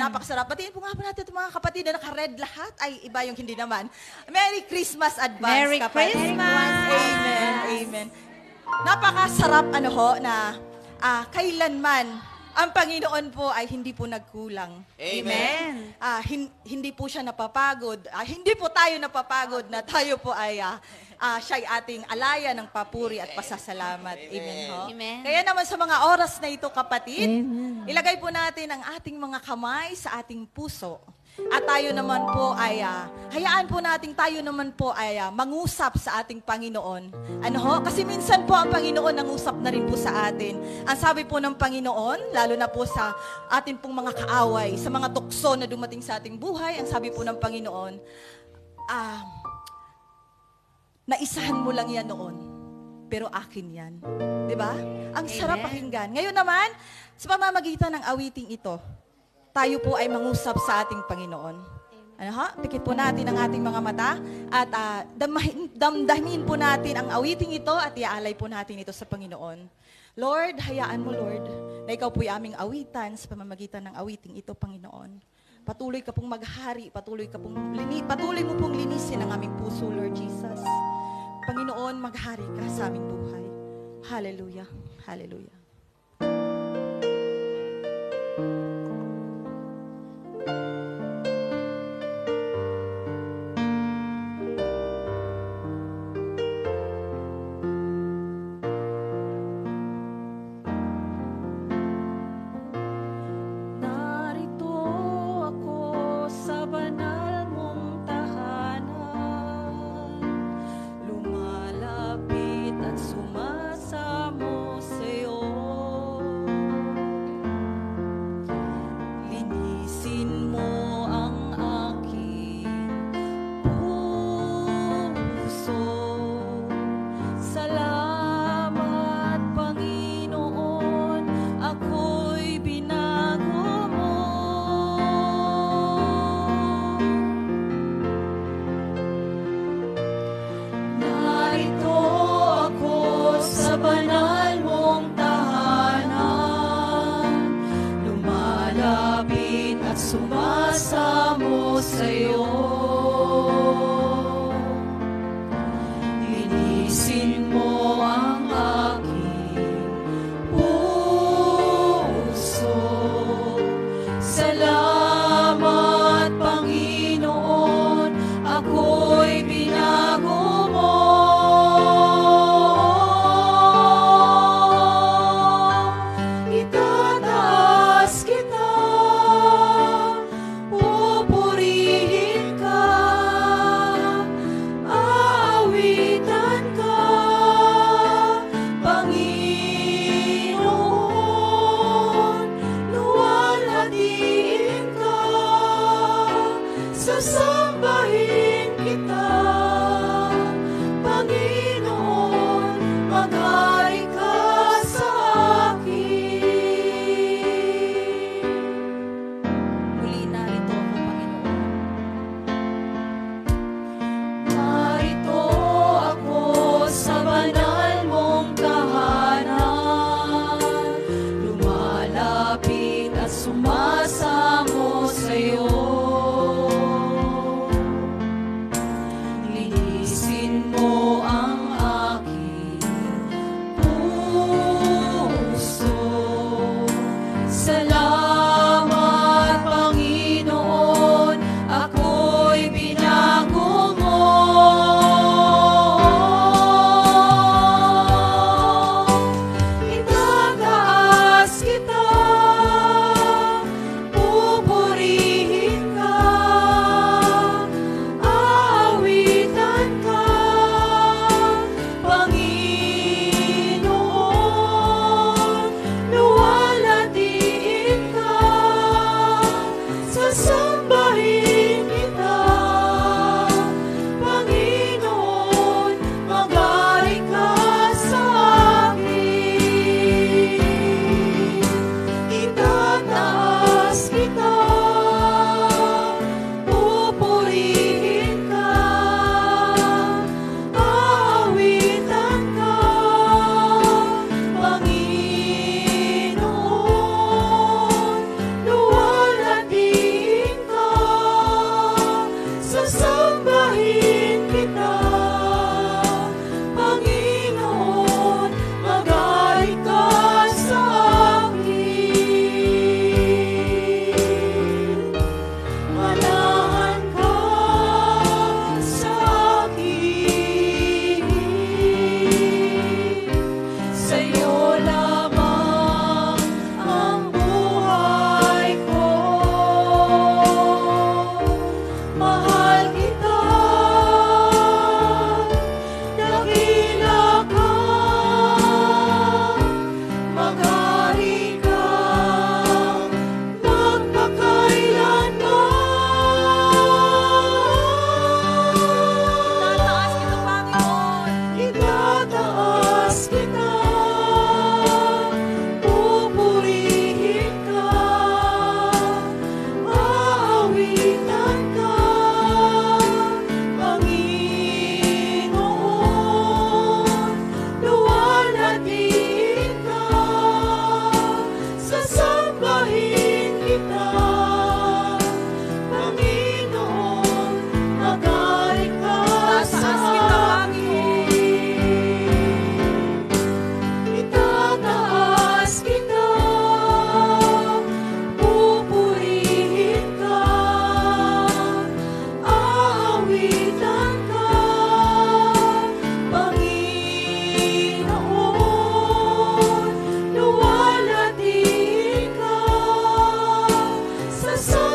napakasarap. Batiin po nga po natin itong mga kapatid na naka-red lahat. Ay, iba yung hindi naman. Merry Christmas advance, Merry kapatid. Christmas! Amen, amen. Napakasarap na kailanman ang Panginoon po ay hindi po nagkulang. Amen. Hindi po siya napapagod. Hindi po tayo napapagod na tayo po ay siya'y ating alaya ng papuri at pasasalamat. Amen. Ho? Amen. Kaya naman sa mga oras na ito, kapatid, ilagay po natin ang ating mga kamay sa ating puso. At tayo naman po ay, hayaan po natin tayo naman po ay mangusap sa ating Panginoon. Ano ho? Kasi minsan po ang Panginoon nangusap na rin po sa atin. Ang sabi po ng Panginoon, lalo na po sa ating pong mga kaaway, sa mga tukso na dumating sa ating buhay, ang sabi po ng Panginoon, naisahan mo lang yan noon, pero akin yan. Diba? Ang sarap pakinggan. Ngayon naman, sa pamamagitan ng awiting ito, tayo po ay mangusap sa ating Panginoon. Ano ha? Pikit po natin ang ating mga mata at damdamin po natin ang awiting ito at iaalay po natin ito sa Panginoon. Lord, hayaan mo, Lord, na ikaw po'y aming awitan sa pamamagitan ng awiting ito, Panginoon. Patuloy ka pong maghari, patuloy mo pong linisin ang aming puso, Lord Jesus. Panginoon, maghari ka sa aming buhay. Hallelujah. Hallelujah. Sumasamo sa'yo, linisin mo ang aking puso. Salamat, Panginoon, ako'y binago mo. Itataas kita, sasambahin kita, Panginoon, maghari ka sa akin. Muli narito ako, Panginoon. Narito ako sa banal mong tahanan, lumalapit at sumasamo sa'yo. Luwalhati sa